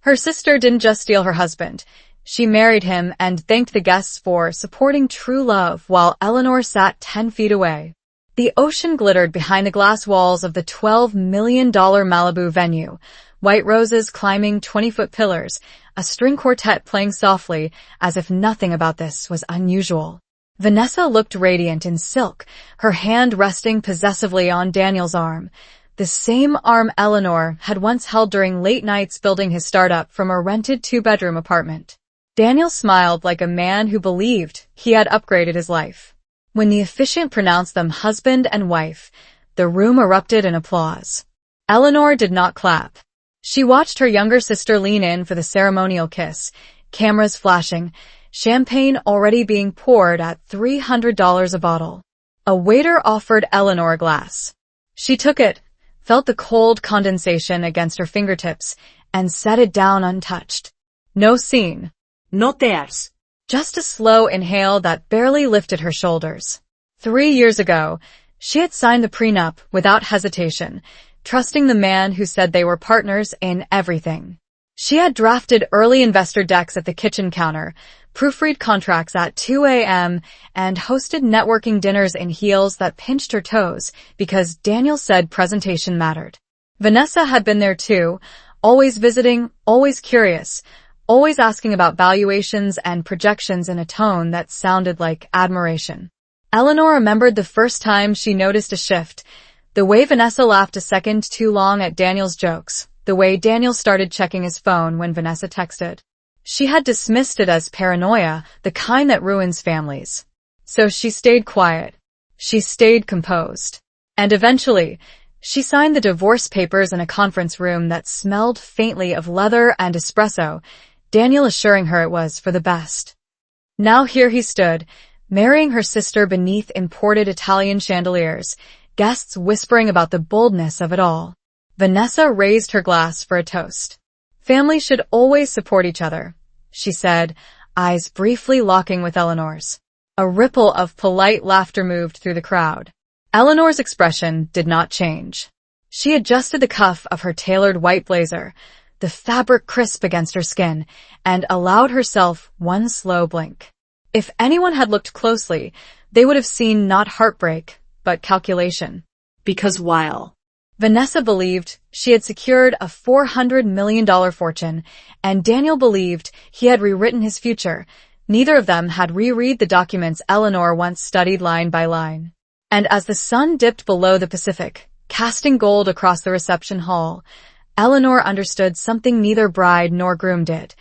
Her sister didn't just steal her husband. She married him and thanked the guests for supporting true love while Eleanor sat 10 feet away. The ocean glittered behind the glass walls of the $12 million Malibu venue, white roses climbing 20-foot pillars, a string quartet playing softly as if nothing about this was unusual. Vanessa looked radiant in silk, her hand resting possessively on Daniel's arm, the same arm Eleanor had once held during late nights building his startup from a rented 2-bedroom apartment. Daniel smiled like a man who believed he had upgraded his life. When the officiant pronounced them husband and wife, the room erupted in applause. Eleanor did not clap. She watched her younger sister lean in for the ceremonial kiss, cameras flashing, champagne already being poured at $300 a bottle. A waiter offered Eleanor a glass. She took it, felt the cold condensation against her fingertips, and set it down untouched. No scene. No tears. Just a slow inhale that barely lifted her shoulders. 3 years ago, she had signed the prenup without hesitation, trusting the man who said they were partners in everything. She had drafted early investor decks at the kitchen counter, proofread contracts at 2 a.m., and hosted networking dinners in heels that pinched her toes because Daniel said presentation mattered. Vanessa had been there too, always visiting, always curious, always asking about valuations and projections in a tone that sounded like admiration. Eleanor remembered the first time she noticed a shift, the way Vanessa laughed a second too long at Daniel's jokes, the way Daniel started checking his phone when Vanessa texted. She had dismissed it as paranoia, the kind that ruins families. So she stayed quiet. She stayed composed. And eventually, she signed the divorce papers in a conference room that smelled faintly of leather and espresso, Daniel assuring her it was for the best. Now here he stood, marrying her sister beneath imported Italian chandeliers, guests whispering about the boldness of it all. Vanessa raised her glass for a toast. Family should always support each other, she said, eyes briefly locking with Eleanor's. A ripple of polite laughter moved through the crowd. Eleanor's expression did not change. She adjusted the cuff of her tailored white blazer, the fabric crisp against her skin, and allowed herself one slow blink. If anyone had looked closely, they would have seen not heartbreak, but calculation. Because while Vanessa believed she had secured a $400 million fortune, and Daniel believed he had rewritten his future, neither of them had reread the documents Eleanor once studied line by line. And as the sun dipped below the Pacific, casting gold across the reception hall, Eleanor understood something neither bride nor groom did.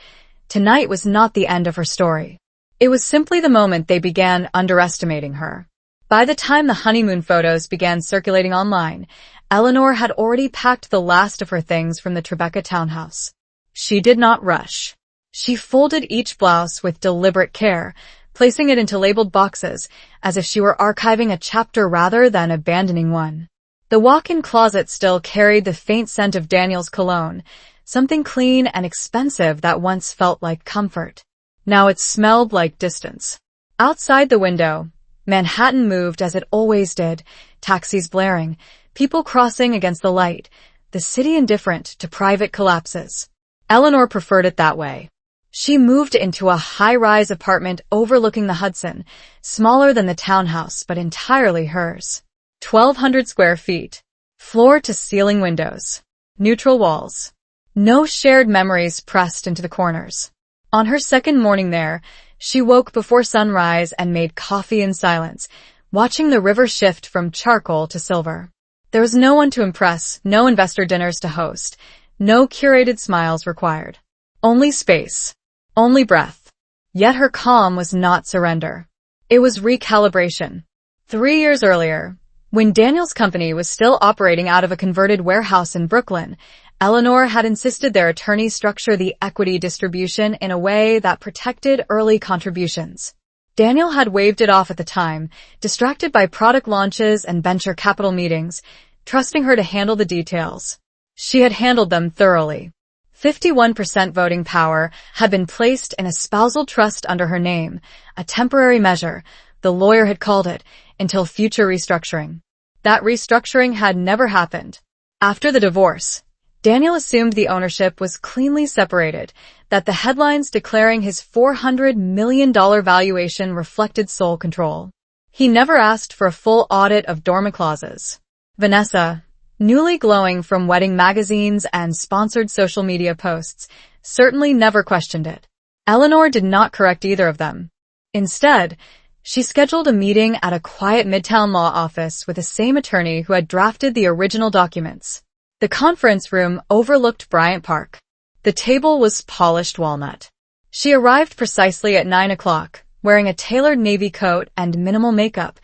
Tonight was not the end of her story. It was simply the moment they began underestimating her. By the time the honeymoon photos began circulating online, Eleanor had already packed the last of her things from the Tribeca townhouse. She did not rush. She folded each blouse with deliberate care, placing it into labeled boxes, as if she were archiving a chapter rather than abandoning one. The walk-in closet still carried the faint scent of Daniel's cologne, something clean and expensive that once felt like comfort. Now it smelled like distance. Outside the window, Manhattan moved as it always did, taxis blaring, people crossing against the light, the city indifferent to private collapses. Eleanor preferred it that way. She moved into a high-rise apartment overlooking the Hudson, smaller than the townhouse but entirely hers. 1,200 square feet, floor-to-ceiling windows, neutral walls. No shared memories pressed into the corners. On her second morning there, she woke before sunrise and made coffee in silence, watching the river shift from charcoal to silver. There was no one to impress, no investor dinners to host, no curated smiles required. Only space. Only breath. Yet her calm was not surrender. It was recalibration. 3 years earlier, when Daniel's company was still operating out of a converted warehouse in Brooklyn, Eleanor had insisted their attorneys structure the equity distribution in a way that protected early contributions. Daniel had waved it off at the time, distracted by product launches and venture capital meetings, trusting her to handle the details. She had handled them thoroughly. 51% voting power had been placed in a spousal trust under her name, a temporary measure, the lawyer had called it, until future restructuring. That restructuring had never happened. After the divorce, Daniel assumed the ownership was cleanly separated, that the headlines declaring his $400 million valuation reflected sole control. He never asked for a full audit of dormant clauses. Vanessa, newly glowing from wedding magazines and sponsored social media posts, certainly never questioned it. Eleanor did not correct either of them. Instead, she scheduled a meeting at a quiet Midtown law office with the same attorney who had drafted the original documents. The conference room overlooked Bryant Park. The table was polished walnut. She arrived precisely at 9 o'clock, wearing a tailored navy coat and minimal makeup,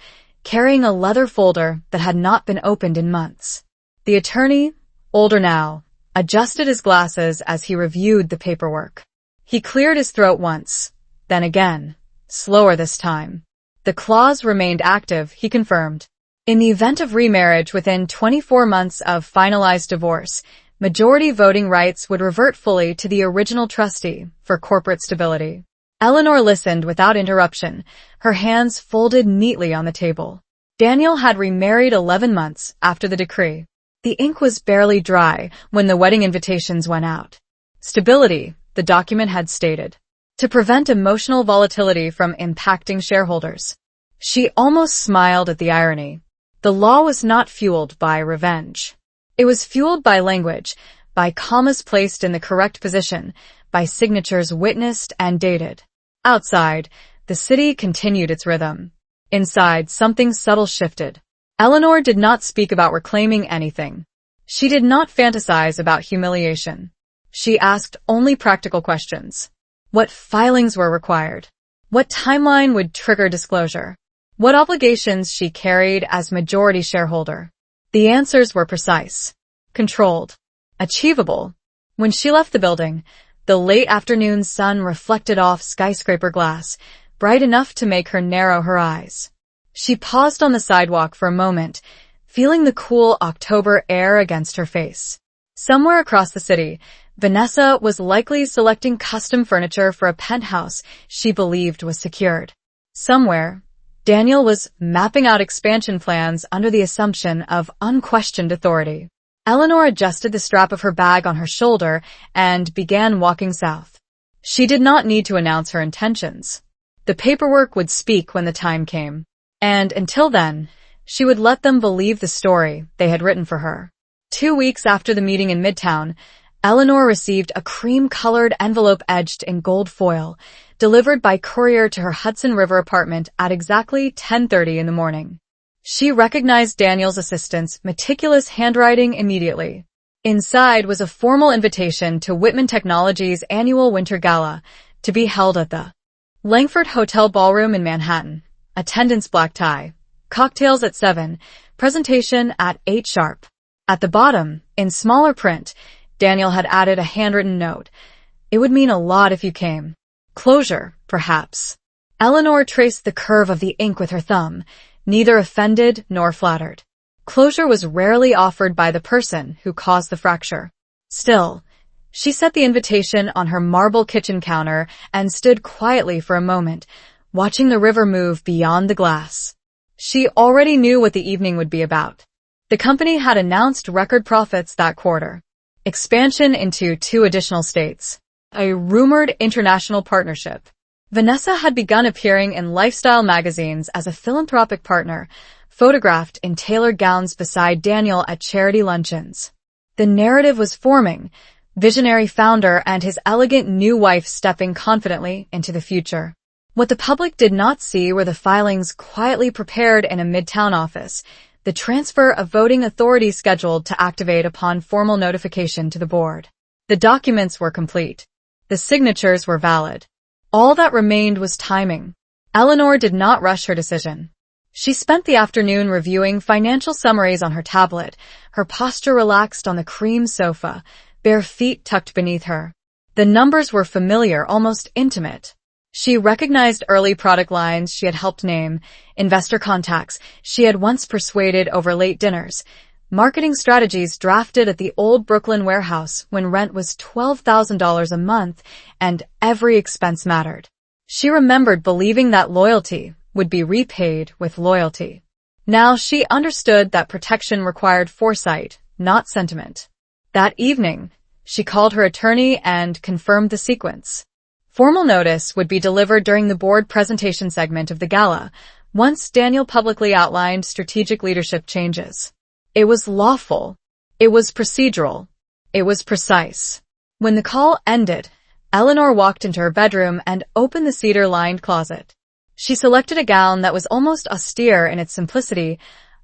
carrying a leather folder that had not been opened in months. The attorney, older now, adjusted his glasses as he reviewed the paperwork. He cleared his throat once, then again, slower this time. The clause remained active, he confirmed. In the event of remarriage within 24 months of finalized divorce, majority voting rights would revert fully to the original trustee for corporate stability. Eleanor listened without interruption, her hands folded neatly on the table. Daniel had remarried 11 months after the decree. The ink was barely dry when the wedding invitations went out. Stability, the document had stated, to prevent emotional volatility from impacting shareholders. She almost smiled at the irony. The law was not fueled by revenge. It was fueled by language, by commas placed in the correct position, by signatures witnessed and dated. Outside, the city continued its rhythm. Inside, something subtle shifted. Eleanor did not speak about reclaiming anything. She did not fantasize about humiliation. She asked only practical questions. What filings were required? What timeline would trigger disclosure? What obligations she carried as majority shareholder? The answers were precise, controlled, achievable. When she left the building, the late afternoon sun reflected off skyscraper glass, bright enough to make her narrow her eyes. She paused on the sidewalk for a moment, feeling the cool October air against her face. Somewhere across the city, Vanessa was likely selecting custom furniture for a penthouse she believed was secured. Somewhere, Daniel was mapping out expansion plans under the assumption of unquestioned authority. Eleanor adjusted the strap of her bag on her shoulder and began walking south. She did not need to announce her intentions. The paperwork would speak when the time came. And until then, she would let them believe the story they had written for her. 2 weeks after the meeting in Midtown, Eleanor received a cream-colored envelope edged in gold foil, delivered by courier to her Hudson River apartment at exactly 10:30 in the morning. She recognized Daniel's assistant's meticulous handwriting immediately. Inside was a formal invitation to Whitman Technologies' annual Winter Gala, to be held at the Langford Hotel Ballroom in Manhattan. Attendance black tie. Cocktails at 7. Presentation at 8 sharp. At the bottom, in smaller print, Daniel had added a handwritten note. It would mean a lot if you came. Closure, perhaps. Eleanor traced the curve of the ink with her thumb, neither offended nor flattered. Closure was rarely offered by the person who caused the fracture. Still, she set the invitation on her marble kitchen counter and stood quietly for a moment, watching the river move beyond the glass. She already knew what the evening would be about. The company had announced record profits that quarter. Expansion into 2 additional states. A rumored international partnership. Vanessa had begun appearing in lifestyle magazines as a philanthropic partner, photographed in tailored gowns beside Daniel at charity luncheons. The narrative was forming, visionary founder and his elegant new wife stepping confidently into the future. What the public did not see were the filings quietly prepared in a Midtown office, the transfer of voting authority scheduled to activate upon formal notification to the board. The documents were complete. The signatures were valid. All that remained was timing. Eleanor did not rush her decision. She spent the afternoon reviewing financial summaries on her tablet, her posture relaxed on the cream sofa, bare feet tucked beneath her. The numbers were familiar, almost intimate. She recognized early product lines she had helped name, investor contacts she had once persuaded over late dinners, marketing strategies drafted at the old Brooklyn warehouse when rent was $12,000 a month and every expense mattered. She remembered believing that loyalty would be repaid with loyalty. Now she understood that protection required foresight, not sentiment. That evening, she called her attorney and confirmed the sequence. Formal notice would be delivered during the board presentation segment of the gala, once Daniel publicly outlined strategic leadership changes. It was lawful. It was procedural. It was precise. When the call ended, Eleanor walked into her bedroom and opened the cedar-lined closet. She selected a gown that was almost austere in its simplicity,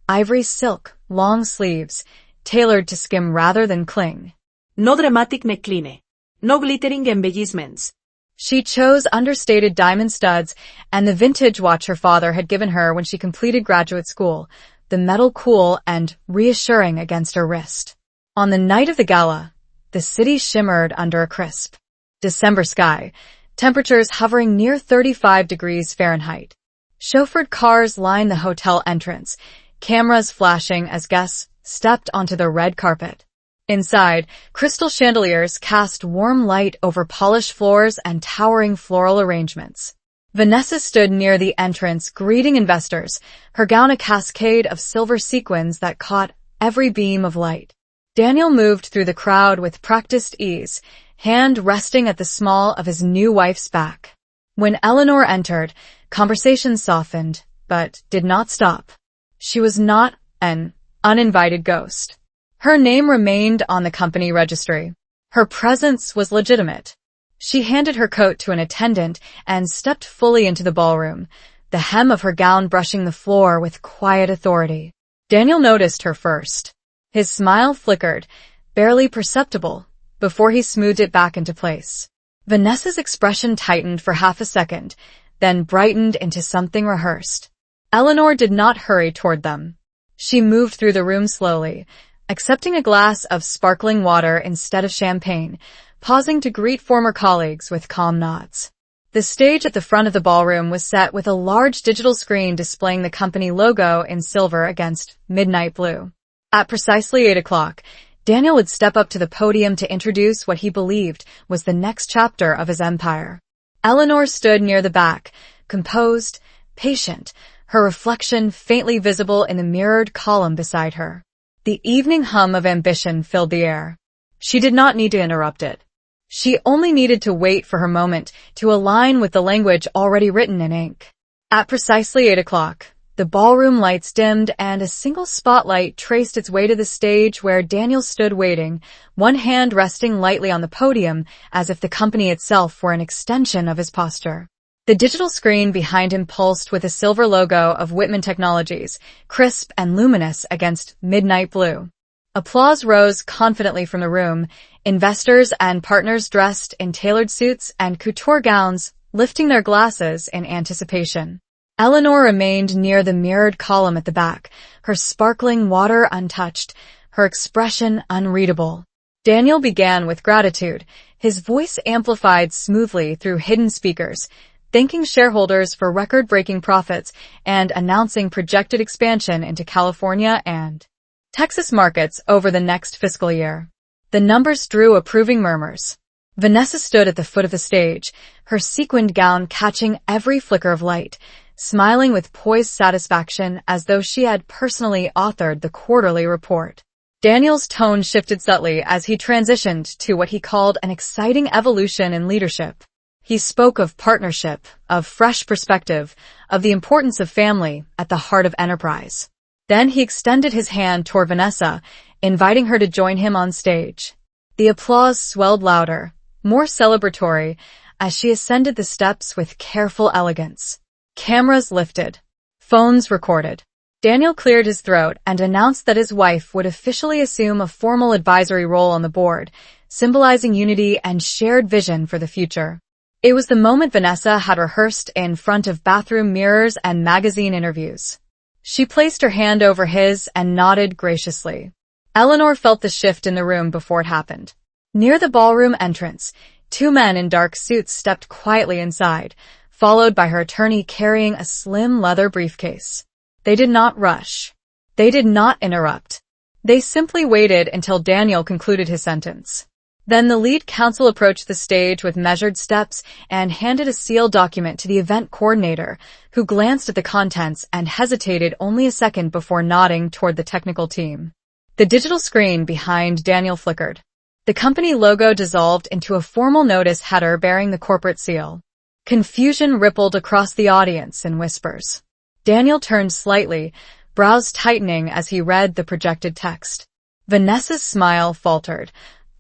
ivory silk, long sleeves, tailored to skim rather than cling. No dramatic necline. No glittering embellishments. She chose understated diamond studs and the vintage watch her father had given her when she completed graduate school, the metal cool and reassuring against her wrist. On the night of the gala, the city shimmered under a crisp December sky, temperatures hovering near 35 degrees Fahrenheit. Chauffeured cars lined the hotel entrance, cameras flashing as guests stepped onto the red carpet. Inside, crystal chandeliers cast warm light over polished floors and towering floral arrangements. Vanessa stood near the entrance, greeting investors, her gown a cascade of silver sequins that caught every beam of light. Daniel moved through the crowd with practiced ease, hand resting at the small of his new wife's back. When Eleanor entered, conversation softened, but did not stop. She was not an uninvited ghost. Her name remained on the company registry. Her presence was legitimate. She handed her coat to an attendant and stepped fully into the ballroom, the hem of her gown brushing the floor with quiet authority. Daniel noticed her first. His smile flickered, barely perceptible, before he smoothed it back into place. Vanessa's expression tightened for half a second, then brightened into something rehearsed. Eleanor did not hurry toward them. She moved through the room slowly, accepting a glass of sparkling water instead of champagne, pausing to greet former colleagues with calm nods. The stage at the front of the ballroom was set with a large digital screen displaying the company logo in silver against midnight blue. At precisely 8 o'clock, Daniel would step up to the podium to introduce what he believed was the next chapter of his empire. Eleanor stood near the back, composed, patient, her reflection faintly visible in the mirrored column beside her. The evening hum of ambition filled the air. She did not need to interrupt it. She only needed to wait for her moment to align with the language already written in ink. At precisely 8 o'clock, the ballroom lights dimmed and a single spotlight traced its way to the stage where Daniel stood waiting, one hand resting lightly on the podium as if the company itself were an extension of his posture. The digital screen behind him pulsed with a silver logo of Whitman Technologies, crisp and luminous against midnight blue. Applause rose confidently from the room, investors and partners dressed in tailored suits and couture gowns lifting their glasses in anticipation. Eleanor remained near the mirrored column at the back, her sparkling water untouched, her expression unreadable. Daniel began with gratitude, his voice amplified smoothly through hidden speakers, thanking shareholders for record-breaking profits and announcing projected expansion into California and Texas markets over the next fiscal year. The numbers drew approving murmurs. Vanessa stood at the foot of the stage, her sequined gown catching every flicker of light, smiling with poised satisfaction as though she had personally authored the quarterly report. Daniel's tone shifted subtly as he transitioned to what he called an exciting evolution in leadership. He spoke of partnership, of fresh perspective, of the importance of family at the heart of enterprise. Then he extended his hand toward Vanessa, inviting her to join him on stage. The applause swelled louder, more celebratory, as she ascended the steps with careful elegance. Cameras lifted. Phones recorded. Daniel cleared his throat and announced that his wife would officially assume a formal advisory role on the board, symbolizing unity and shared vision for the future. It was the moment Vanessa had rehearsed in front of bathroom mirrors and magazine interviews. She placed her hand over his and nodded graciously. Eleanor felt the shift in the room before it happened. Near the ballroom entrance, 2 men in dark suits stepped quietly inside, followed by her attorney carrying a slim leather briefcase. They did not rush. They did not interrupt. They simply waited until Daniel concluded his sentence. Then the lead counsel approached the stage with measured steps and handed a sealed document to the event coordinator, who glanced at the contents and hesitated only a second before nodding toward the technical team. The digital screen behind Daniel flickered. The company logo dissolved into a formal notice header bearing the corporate seal. Confusion rippled across the audience in whispers. Daniel turned slightly, brows tightening as he read the projected text. Vanessa's smile faltered,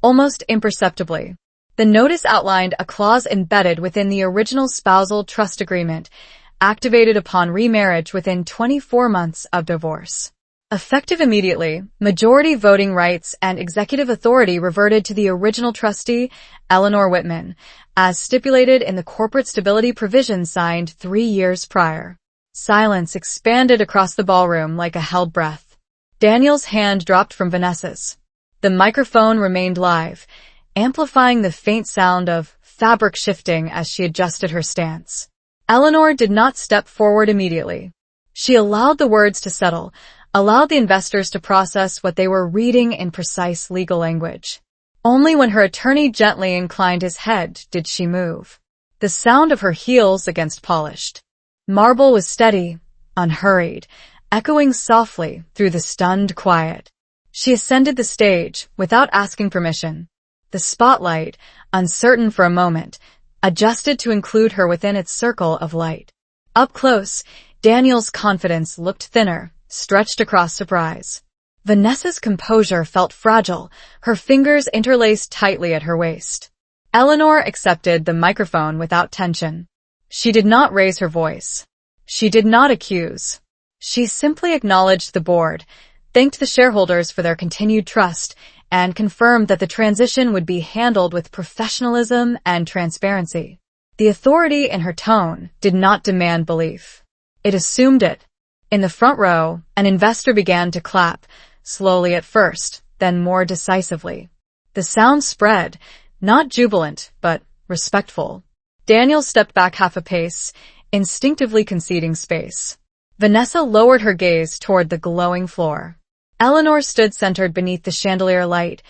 almost imperceptibly. The notice outlined a clause embedded within the original spousal trust agreement, activated upon remarriage within 24 months of divorce. Effective immediately, majority voting rights and executive authority reverted to the original trustee, Eleanor Whitman, as stipulated in the corporate stability provision signed 3 years prior. Silence expanded across the ballroom like a held breath. Daniel's hand dropped from Vanessa's. The microphone remained live, amplifying the faint sound of fabric shifting as she adjusted her stance. Eleanor did not step forward immediately. She allowed the words to settle, allowed the investors to process what they were reading in precise legal language. Only when her attorney gently inclined his head did she move. The sound of her heels against polished marble was steady, unhurried, echoing softly through the stunned quiet. She ascended the stage without asking permission. The spotlight, uncertain for a moment, adjusted to include her within its circle of light. Up close, Daniel's confidence looked thinner, stretched across surprise. Vanessa's composure felt fragile, her fingers interlaced tightly at her waist. Eleanor accepted the microphone without tension. She did not raise her voice. She did not accuse. She simply acknowledged the board, thanked the shareholders for their continued trust, and confirmed that the transition would be handled with professionalism and transparency. The authority in her tone did not demand belief. It assumed it. In the front row, an investor began to clap, slowly at first, then more decisively. The sound spread, not jubilant, but respectful. Daniel stepped back half a pace, instinctively conceding space. Vanessa lowered her gaze toward the glowing floor. Eleanor stood centered beneath the chandelier light,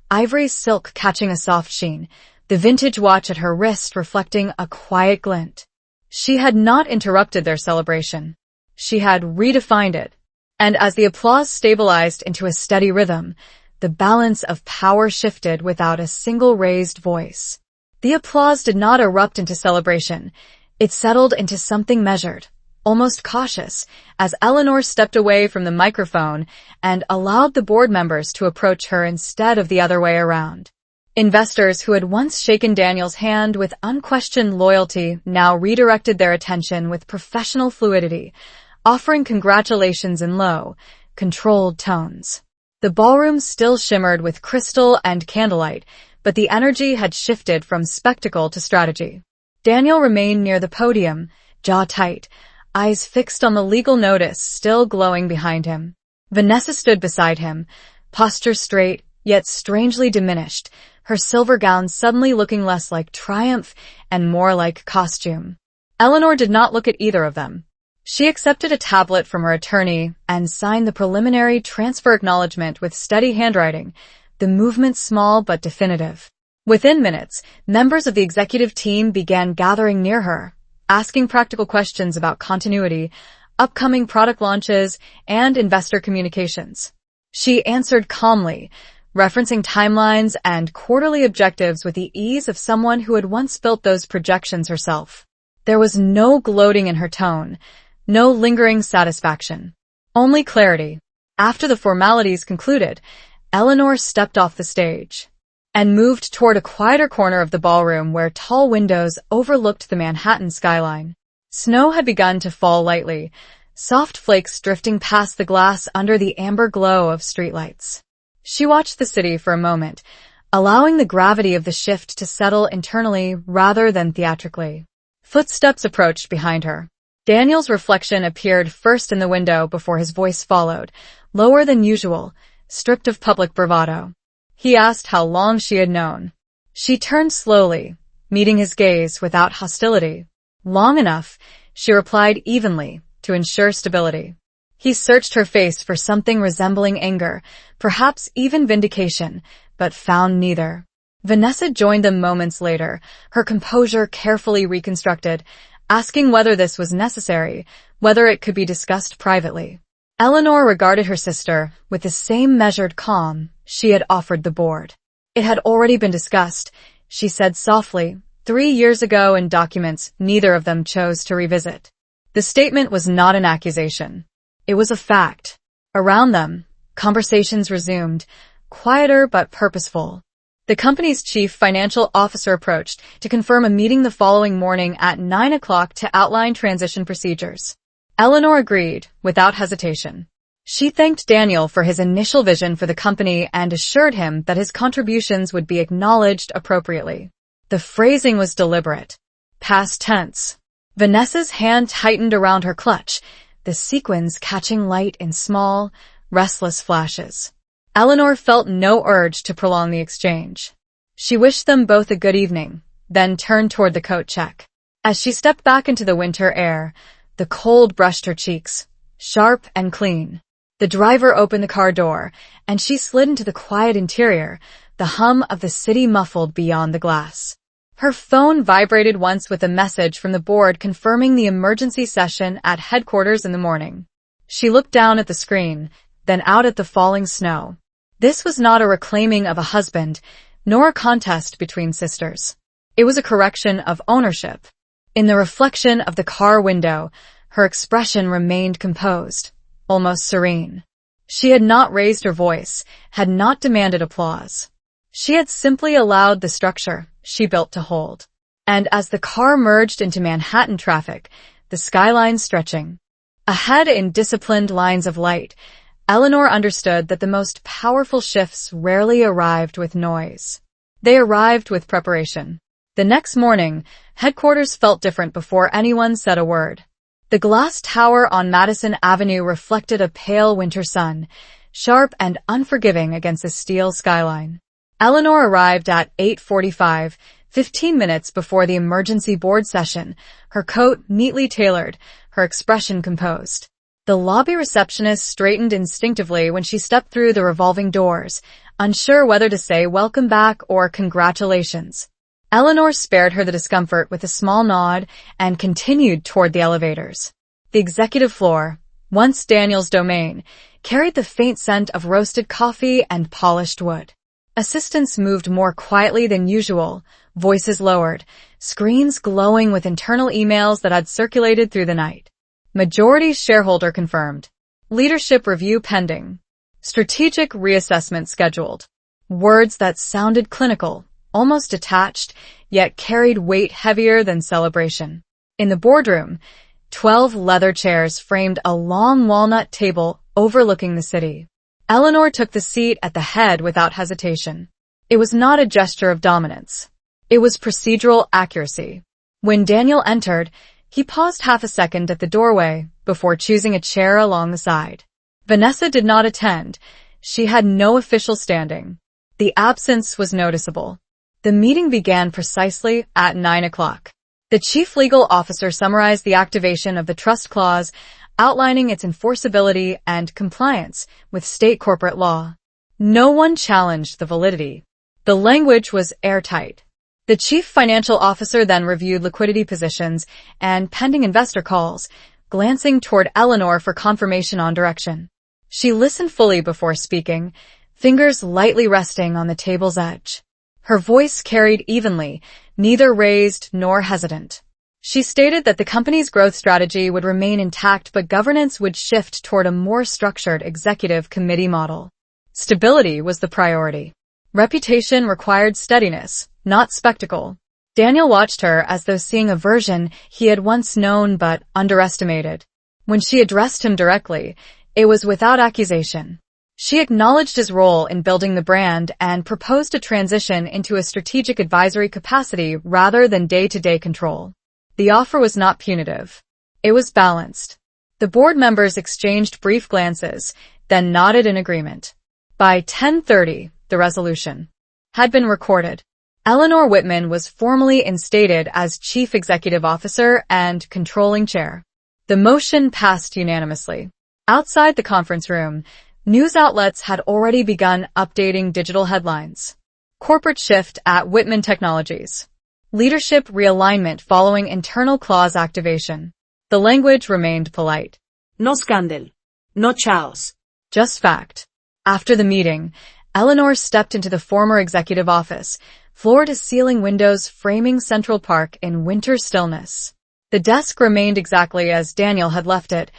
ivory silk catching a soft sheen, the vintage watch at her wrist reflecting a quiet glint. She had not interrupted their celebration. She had redefined it. And as the applause stabilized into a steady rhythm, the balance of power shifted without a single raised voice. The applause did not erupt into celebration. It settled into something measured, almost cautious, as Eleanor stepped away from the microphone and allowed the board members to approach her instead of the other way around. Investors who had once shaken Daniel's hand with unquestioned loyalty now redirected their attention with professional fluidity, offering congratulations in low, controlled tones. The ballroom still shimmered with crystal and candlelight, but the energy had shifted from spectacle to strategy. Daniel remained near the podium, jaw tight, eyes fixed on the legal notice still glowing behind him. Vanessa stood beside him, posture straight, yet strangely diminished, her silver gown suddenly looking less like triumph and more like costume. Eleanor did not look at either of them. She accepted a tablet from her attorney and signed the preliminary transfer acknowledgement with steady handwriting, the movement small but definitive. Within minutes, members of the executive team began gathering near her, asking practical questions about continuity, upcoming product launches, and investor communications. She answered calmly, referencing timelines and quarterly objectives with the ease of someone who had once built those projections herself. There was no gloating in her tone, no lingering satisfaction. Only clarity. After the formalities concluded, Eleanor stepped off the stage and moved toward a quieter corner of the ballroom where tall windows overlooked the Manhattan skyline. Snow had begun to fall lightly, soft flakes drifting past the glass under the amber glow of streetlights. She watched the city for a moment, allowing the gravity of the shift to settle internally rather than theatrically. Footsteps approached behind her. Daniel's reflection appeared first in the window before his voice followed, lower than usual, stripped of public bravado. He asked how long she had known. She turned slowly, meeting his gaze without hostility. Long enough, she replied evenly, to ensure stability. He searched her face for something resembling anger, perhaps even vindication, but found neither. Vanessa joined them moments later, her composure carefully reconstructed, asking whether this was necessary, whether it could be discussed privately. Eleanor regarded her sister with the same measured calm she had offered the board. It had already been discussed, she said softly, 3 years ago in documents neither of them chose to revisit. The statement was not an accusation. It was a fact. Around them, conversations resumed, quieter but purposeful. The company's chief financial officer approached to confirm a meeting the following morning at 9 o'clock to outline transition procedures. Eleanor agreed, without hesitation. She thanked Daniel for his initial vision for the company and assured him that his contributions would be acknowledged appropriately. The phrasing was deliberate. Past tense. Vanessa's hand tightened around her clutch, the sequins catching light in small, restless flashes. Eleanor felt no urge to prolong the exchange. She wished them both a good evening, then turned toward the coat check. As she stepped back into the winter air, the cold brushed her cheeks, sharp and clean. The driver opened the car door, and she slid into the quiet interior, the hum of the city muffled beyond the glass. Her phone vibrated once with a message from the board confirming the emergency session at headquarters in the morning. She looked down at the screen, then out at the falling snow. This was not a reclaiming of a husband, nor a contest between sisters. It was a correction of ownership. In the reflection of the car window, her expression remained composed, almost serene. She had not raised her voice, had not demanded applause. She had simply allowed the structure she built to hold. And as the car merged into Manhattan traffic, the skyline stretching ahead in disciplined lines of light, Eleanor understood that the most powerful shifts rarely arrived with noise. They arrived with preparation. The next morning, headquarters felt different before anyone said a word. The glass tower on Madison Avenue reflected a pale winter sun, sharp and unforgiving against the steel skyline. Eleanor arrived at 8:45, 15 minutes before the emergency board session, her coat neatly tailored, her expression composed. The lobby receptionist straightened instinctively when she stepped through the revolving doors, unsure whether to say welcome back or congratulations. Eleanor spared her the discomfort with a small nod and continued toward the elevators. The executive floor, once Daniel's domain, carried the faint scent of roasted coffee and polished wood. Assistants moved more quietly than usual, voices lowered, screens glowing with internal emails that had circulated through the night. Majority shareholder confirmed. Leadership review pending. Strategic reassessment scheduled. Words that sounded clinical, almost detached, yet carried weight heavier than celebration. In the boardroom, 12 leather chairs framed a long walnut table overlooking the city. Eleanor took the seat at the head without hesitation. It was not a gesture of dominance. It was procedural accuracy. When Daniel entered, he paused half a second at the doorway before choosing a chair along the side. Vanessa did not attend. She had no official standing. The absence was noticeable. The meeting began precisely at 9 o'clock. The chief legal officer summarized the activation of the trust clause, outlining its enforceability and compliance with state corporate law. No one challenged the validity. The language was airtight. The chief financial officer then reviewed liquidity positions and pending investor calls, glancing toward Eleanor for confirmation on direction. She listened fully before speaking, fingers lightly resting on the table's edge. Her voice carried evenly, neither raised nor hesitant. She stated that the company's growth strategy would remain intact but governance would shift toward a more structured executive committee model. Stability was the priority. Reputation required steadiness, not spectacle. Daniel watched her as though seeing a version he had once known but underestimated. When she addressed him directly, it was without accusation. She acknowledged his role in building the brand and proposed a transition into a strategic advisory capacity rather than day-to-day control. The offer was not punitive. It was balanced. The board members exchanged brief glances, then nodded in agreement. By 10:30, the resolution had been recorded. Eleanor Whitman was formally instated as Chief Executive Officer and Controlling Chair. The motion passed unanimously. Outside the conference room, news outlets had already begun updating digital headlines. Corporate shift at Whitman Technologies. Leadership realignment following internal clause activation. The language remained polite. No scandal. No chaos. Just fact. After the meeting, Eleanor stepped into the former executive office, floor-to-ceiling windows framing Central Park in winter stillness. The desk remained exactly as Daniel had left it,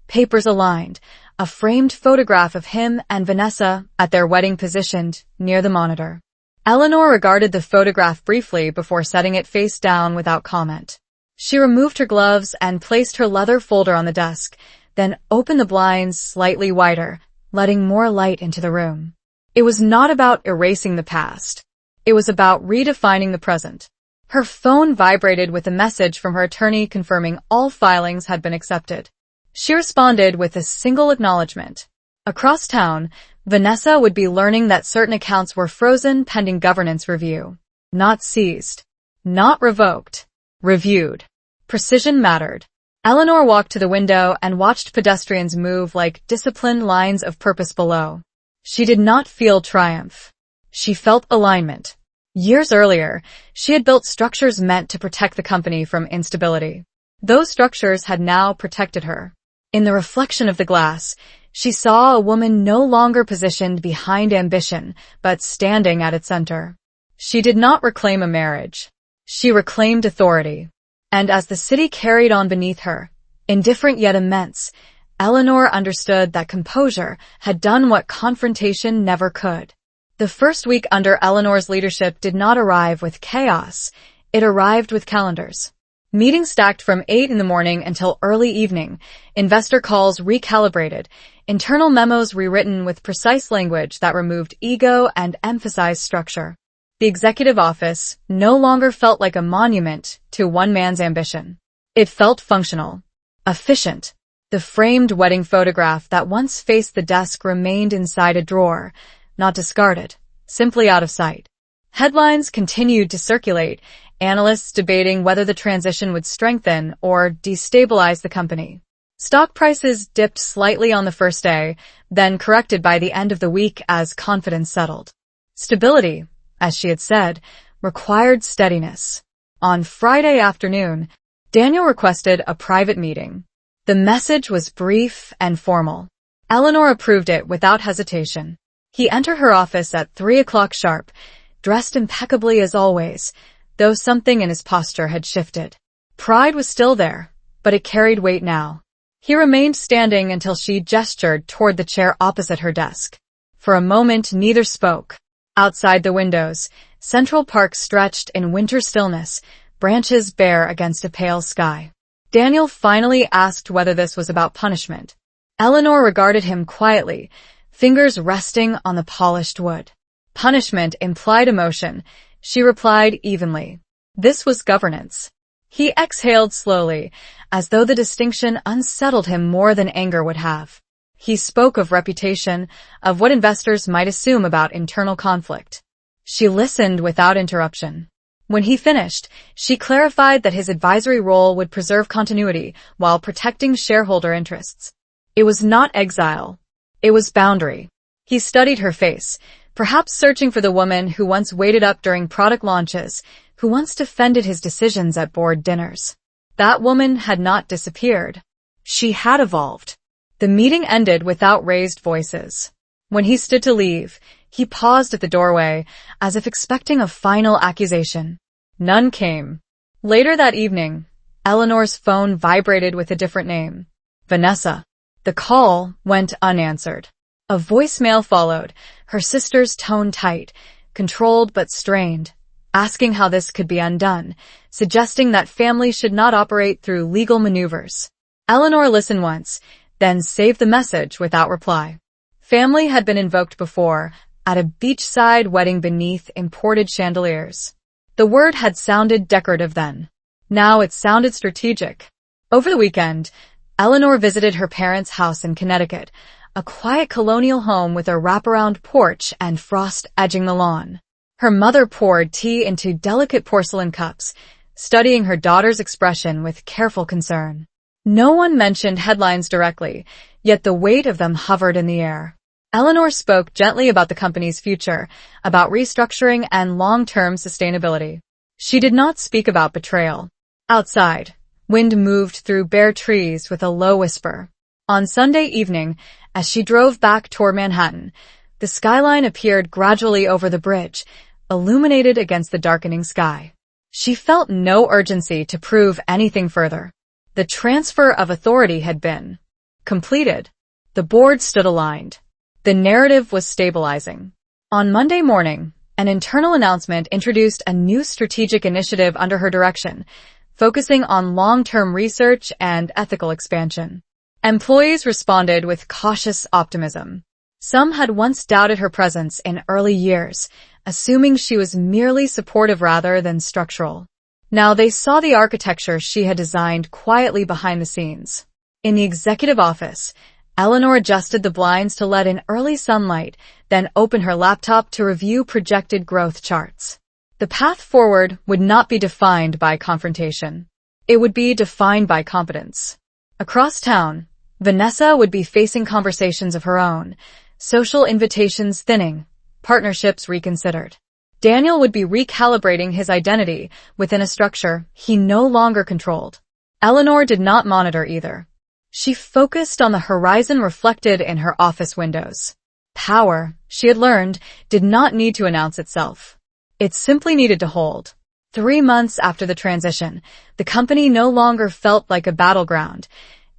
papers aligned, a framed photograph of him and Vanessa at their wedding positioned near the monitor. Eleanor regarded the photograph briefly before setting it face down without comment. She removed her gloves and placed her leather folder on the desk, then opened the blinds slightly wider, letting more light into the room. It was not about erasing the past. It was about redefining the present. Her phone vibrated with a message from her attorney confirming all filings had been accepted. She responded with a single acknowledgement. Across town, Vanessa would be learning that certain accounts were frozen pending governance review. Not seized. Not revoked. Reviewed. Precision mattered. Eleanor walked to the window and watched pedestrians move like disciplined lines of purpose below. She did not feel triumph. She felt alignment. Years earlier, she had built structures meant to protect the company from instability. Those structures had now protected her. In the reflection of the glass, she saw a woman no longer positioned behind ambition, but standing at its center. She did not reclaim a marriage. She reclaimed authority. And as the city carried on beneath her, indifferent yet immense, Eleanor understood that composure had done what confrontation never could. The first week under Eleanor's leadership did not arrive with chaos. It arrived with calendars. Meetings stacked from 8 in the morning until early evening, investor calls recalibrated, internal memos rewritten with precise language that removed ego and emphasized structure. The executive office no longer felt like a monument to one man's ambition. It felt functional, efficient. The framed wedding photograph that once faced the desk remained inside a drawer, not discarded, simply out of sight. Headlines continued to circulate, analysts debating whether the transition would strengthen or destabilize the company. Stock prices dipped slightly on the first day, then corrected by the end of the week as confidence settled. Stability, as she had said, required steadiness. On Friday afternoon, Daniel requested a private meeting. The message was brief and formal. Eleanor approved it without hesitation. He entered her office at 3 o'clock sharp, dressed impeccably as always, though something in his posture had shifted. Pride was still there, but it carried weight now. He remained standing until she gestured toward the chair opposite her desk. For a moment, neither spoke. Outside the windows, Central Park stretched in winter stillness, branches bare against a pale sky. Daniel finally asked whether this was about punishment. Eleanor regarded him quietly, fingers resting on the polished wood. Punishment implied emotion. She replied evenly. This was governance. He exhaled slowly, as though the distinction unsettled him more than anger would have. He spoke of reputation, of what investors might assume about internal conflict. She listened without interruption. When he finished, she clarified that his advisory role would preserve continuity while protecting shareholder interests. It was not exile. It was boundary. He studied her face, perhaps searching for the woman who once waited up during product launches, who once defended his decisions at board dinners. That woman had not disappeared. She had evolved. The meeting ended without raised voices. When he stood to leave, he paused at the doorway, as if expecting a final accusation. None came. Later that evening, Eleanor's phone vibrated with a different name. Vanessa. The call went unanswered. A voicemail followed, her sister's tone tight, controlled but strained, asking how this could be undone, suggesting that family should not operate through legal maneuvers. Eleanor listened once, then saved the message without reply. Family had been invoked before, at a beachside wedding beneath imported chandeliers. The word had sounded decorative then. Now it sounded strategic. Over the weekend, Eleanor visited her parents' house in Connecticut, a quiet colonial home with a wraparound porch and frost edging the lawn. Her mother poured tea into delicate porcelain cups, studying her daughter's expression with careful concern. No one mentioned headlines directly, yet the weight of them hovered in the air. Eleanor spoke gently about the company's future, about restructuring and long-term sustainability. She did not speak about betrayal. Outside, wind moved through bare trees with a low whisper. On Sunday evening, as she drove back toward Manhattan, the skyline appeared gradually over the bridge, illuminated against the darkening sky. She felt no urgency to prove anything further. The transfer of authority had been completed. The board stood aligned. The narrative was stabilizing. On Monday morning, an internal announcement introduced a new strategic initiative under her direction, focusing on long-term research and ethical expansion. Employees responded with cautious optimism. Some had once doubted her presence in early years, assuming she was merely supportive rather than structural. Now they saw the architecture she had designed quietly behind the scenes. In the executive office, Eleanor adjusted the blinds to let in early sunlight, then opened her laptop to review projected growth charts. The path forward would not be defined by confrontation. It would be defined by competence. Across town, Vanessa would be facing conversations of her own, social invitations thinning, partnerships reconsidered. Daniel would be recalibrating his identity within a structure he no longer controlled. Eleanor did not monitor either. She focused on the horizon reflected in her office windows. Power, she had learned, did not need to announce itself. It simply needed to hold. 3 months after the transition, the company no longer felt like a battleground.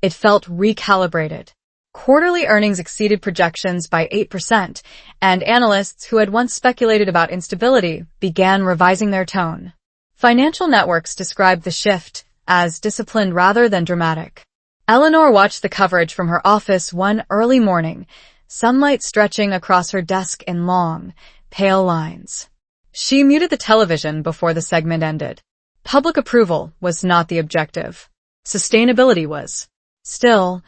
It felt recalibrated. Quarterly earnings exceeded projections by 8%, and analysts who had once speculated about instability began revising their tone. Financial networks described the shift as disciplined rather than dramatic. Eleanor watched the coverage from her office one early morning, sunlight stretching across her desk in long, pale lines. She muted the television before the segment ended. Public approval was not the objective. Sustainability was. Still,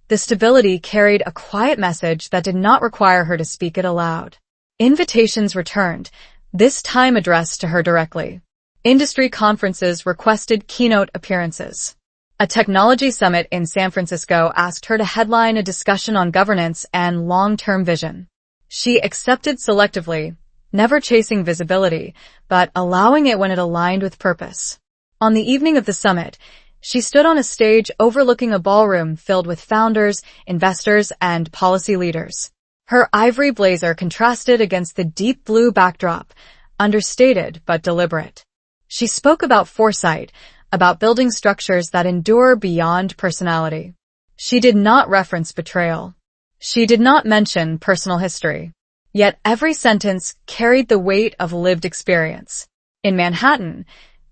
the stability carried a quiet message that did not require her to speak it aloud. Invitations returned, this time addressed to her directly. Industry conferences requested keynote appearances. A technology summit in San Francisco asked her to headline a discussion on governance and long-term vision. She accepted selectively, never chasing visibility, but allowing it when it aligned with purpose. On the evening of the summit, she stood on a stage overlooking a ballroom filled with founders, investors, and policy leaders. Her ivory blazer contrasted against the deep blue backdrop, understated but deliberate. She spoke about foresight, about building structures that endure beyond personality. She did not reference betrayal. She did not mention personal history. Yet every sentence carried the weight of lived experience. In Manhattan,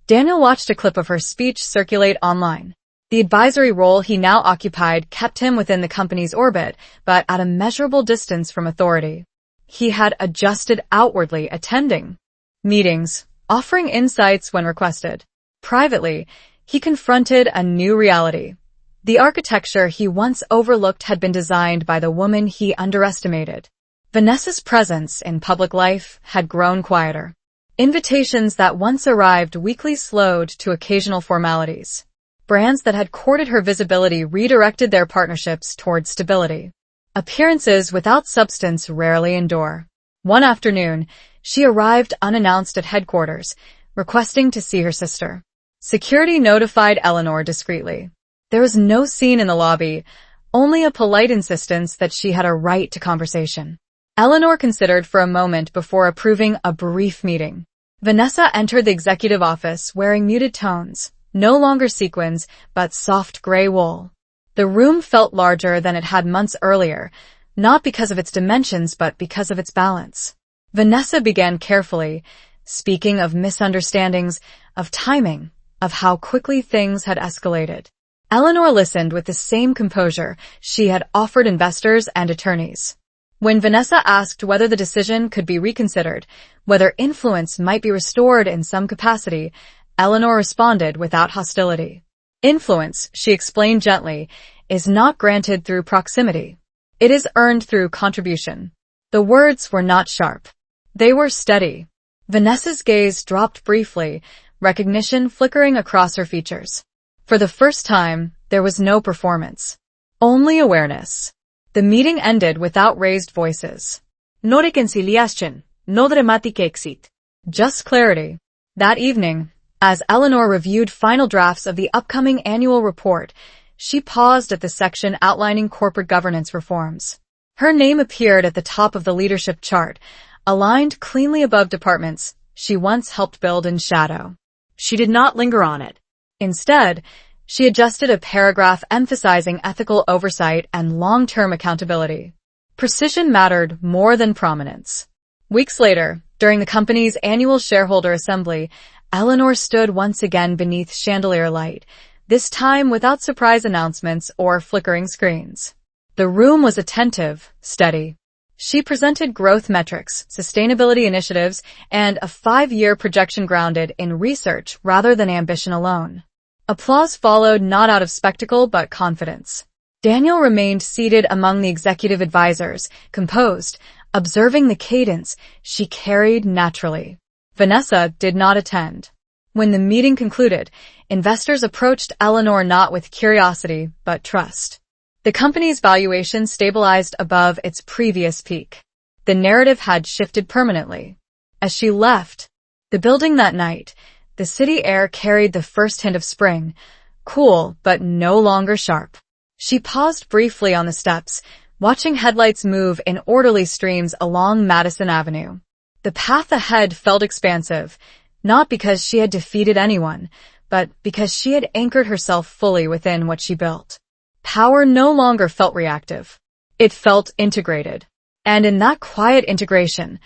Daniel watched a clip of her speech circulate online. The advisory role he now occupied kept him within the company's orbit, but at a measurable distance from authority. He had adjusted outwardly, attending meetings, offering insights when requested. Privately, he confronted a new reality. The architecture he once overlooked had been designed by the woman he underestimated. Vanessa's presence in public life had grown quieter. Invitations that once arrived weekly slowed to occasional formalities. Brands that had courted her visibility redirected their partnerships toward stability. Appearances without substance rarely endure. One afternoon, she arrived unannounced at headquarters, requesting to see her sister. Security notified Eleanor discreetly. There was no scene in the lobby, only a polite insistence that she had a right to conversation. Eleanor considered for a moment before approving a brief meeting. Vanessa entered the executive office wearing muted tones, no longer sequins, but soft gray wool. The room felt larger than it had months earlier, not because of its dimensions but because of its balance. Vanessa began carefully, speaking of misunderstandings, of timing, of how quickly things had escalated. Eleanor listened with the same composure she had offered investors and attorneys. When Vanessa asked whether the decision could be reconsidered, whether influence might be restored in some capacity, Eleanor responded without hostility. Influence, she explained gently, is not granted through proximity. It is earned through contribution. The words were not sharp. They were steady. Vanessa's gaze dropped briefly, recognition flickering across her features. For the first time, there was no performance. Only awareness. The meeting ended without raised voices. No reconciliation, no dramatic exit. Just clarity. That evening, as Eleanor reviewed final drafts of the upcoming annual report, She paused at the section outlining corporate governance reforms. Her name appeared at the top of the leadership chart, aligned cleanly above departments she once helped build in shadow. She did not linger on it. Instead, she adjusted a paragraph emphasizing ethical oversight and long-term accountability. Precision mattered more than prominence. Weeks later, during the company's annual shareholder assembly, Eleanor stood once again beneath chandelier light, this time without surprise announcements or flickering screens. The room was attentive, steady. She presented growth metrics, sustainability initiatives, and a 5-year projection grounded in research rather than ambition alone. Applause followed not out of spectacle but confidence. Daniel remained seated among the executive advisors, composed, observing the cadence she carried naturally. Vanessa did not attend. When the meeting concluded, investors approached Eleanor not with curiosity but trust. The company's valuation stabilized above its previous peak. The narrative had shifted permanently. As she left the building that night, the city air carried the first hint of spring, cool but no longer sharp. She paused briefly on the steps, watching headlights move in orderly streams along Madison Avenue. The path ahead felt expansive, not because she had defeated anyone, but because she had anchored herself fully within what she built. Power no longer felt reactive. It felt integrated. And in that quiet integration,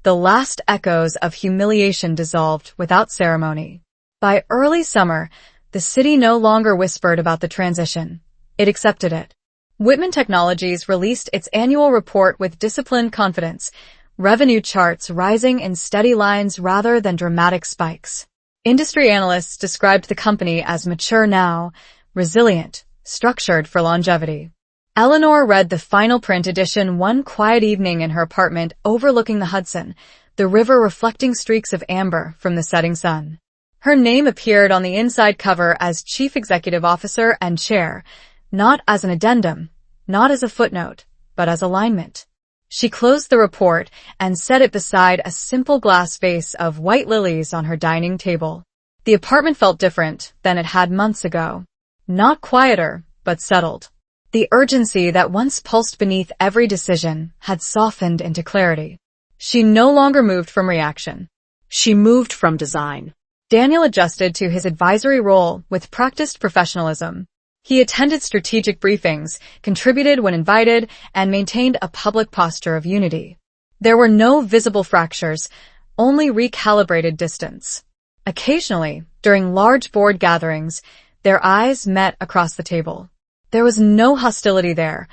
the last echoes of humiliation dissolved without ceremony. By early summer, the city no longer whispered about the transition. It accepted it. Whitman Technologies released its annual report with disciplined confidence, revenue charts rising in steady lines rather than dramatic spikes. Industry analysts described the company as mature now, resilient, structured for longevity. Eleanor read the final print edition one quiet evening in her apartment overlooking the Hudson, the river reflecting streaks of amber from the setting sun. Her name appeared on the inside cover as Chief Executive Officer and Chair, not as an addendum, not as a footnote, but as alignment. She closed the report and set it beside a simple glass vase of white lilies on her dining table. The apartment felt different than it had months ago. Not quieter, but settled. The urgency that once pulsed beneath every decision had softened into clarity. She no longer moved from reaction. She moved from design. Daniel adjusted to his advisory role with practiced professionalism. He attended strategic briefings, contributed when invited, and maintained a public posture of unity. There were no visible fractures, only recalibrated distance. Occasionally, during large board gatherings, their eyes met across the table. There was no hostility there,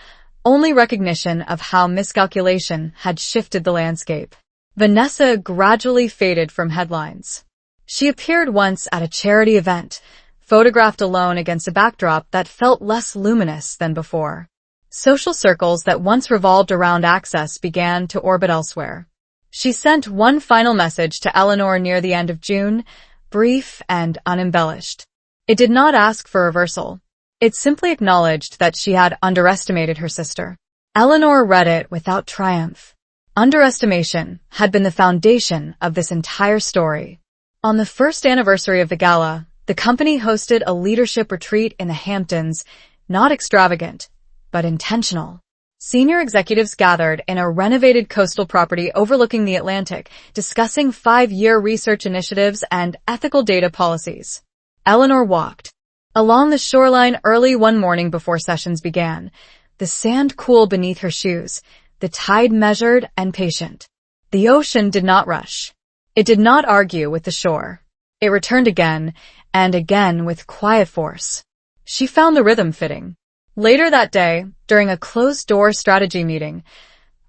only recognition of how miscalculation had shifted the landscape. Vanessa gradually faded from headlines. She appeared once at a charity event, photographed alone against a backdrop that felt less luminous than before. Social circles that once revolved around access began to orbit elsewhere. She sent one final message to Eleanor near the end of June, brief and unembellished. It did not ask for reversal. It simply acknowledged that she had underestimated her sister. Eleanor read it without triumph. Underestimation had been the foundation of this entire story. On the first anniversary of the gala, the company hosted a leadership retreat in the Hamptons, not extravagant, but intentional. Senior executives gathered in a renovated coastal property overlooking the Atlantic, discussing 5-year research initiatives and ethical data policies. Eleanor walked along the shoreline early one morning before sessions began, the sand cool beneath her shoes, the tide measured and patient. The ocean did not rush. It did not argue with the shore. It returned again and again with quiet force. She found the rhythm fitting. Later that day, during a closed-door strategy meeting,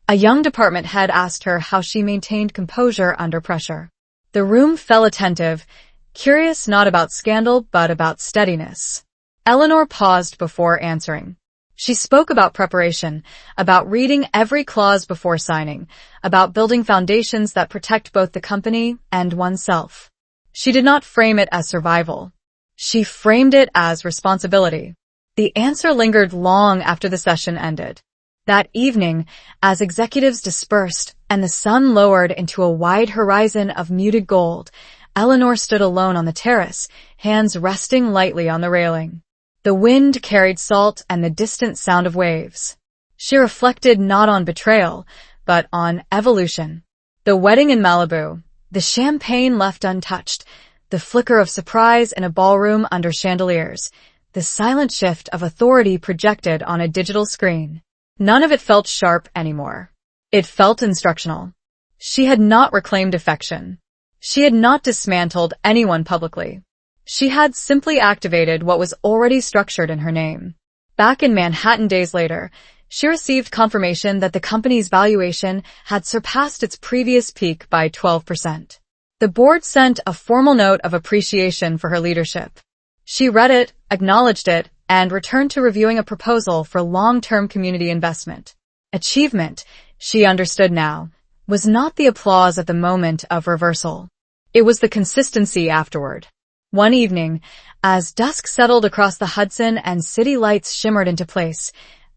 a young department head asked her how she maintained composure under pressure. The room fell attentive, curious not about scandal but about steadiness. Eleanor paused before answering. She spoke about preparation, about reading every clause before signing, about building foundations that protect both the company and oneself. She did not frame it as survival. She framed it as responsibility. The answer lingered long after the session ended. That evening, as executives dispersed and the sun lowered into a wide horizon of muted gold, Eleanor stood alone on the terrace, hands resting lightly on the railing. The wind carried salt and the distant sound of waves. She reflected not on betrayal, but on evolution. The wedding in Malibu, the champagne left untouched, the flicker of surprise in a ballroom under chandeliers, the silent shift of authority projected on a digital screen. None of it felt sharp anymore. It felt instructional. She had not reclaimed affection. She had not dismantled anyone publicly. She had simply activated what was already structured in her name. Back in Manhattan days later, she received confirmation that the company's valuation had surpassed its previous peak by 12%. The board sent a formal note of appreciation for her leadership. She read it, acknowledged it, and returned to reviewing a proposal for long-term community investment. Achievement, she understood now, was not the applause at the moment of reversal. It was the consistency afterward. One evening, as dusk settled across the Hudson and city lights shimmered into place,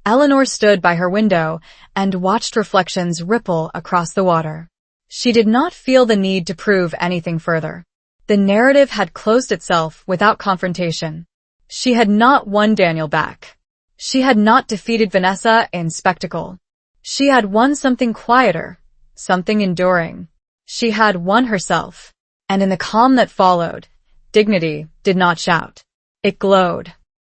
Eleanor stood by her window and watched reflections ripple across the water. She did not feel the need to prove anything further. The narrative had closed itself without confrontation. She had not won Daniel back. She had not defeated Vanessa in spectacle. She had won something quieter, something enduring. She had won herself. And in the calm that followed, dignity did not shout. It glowed.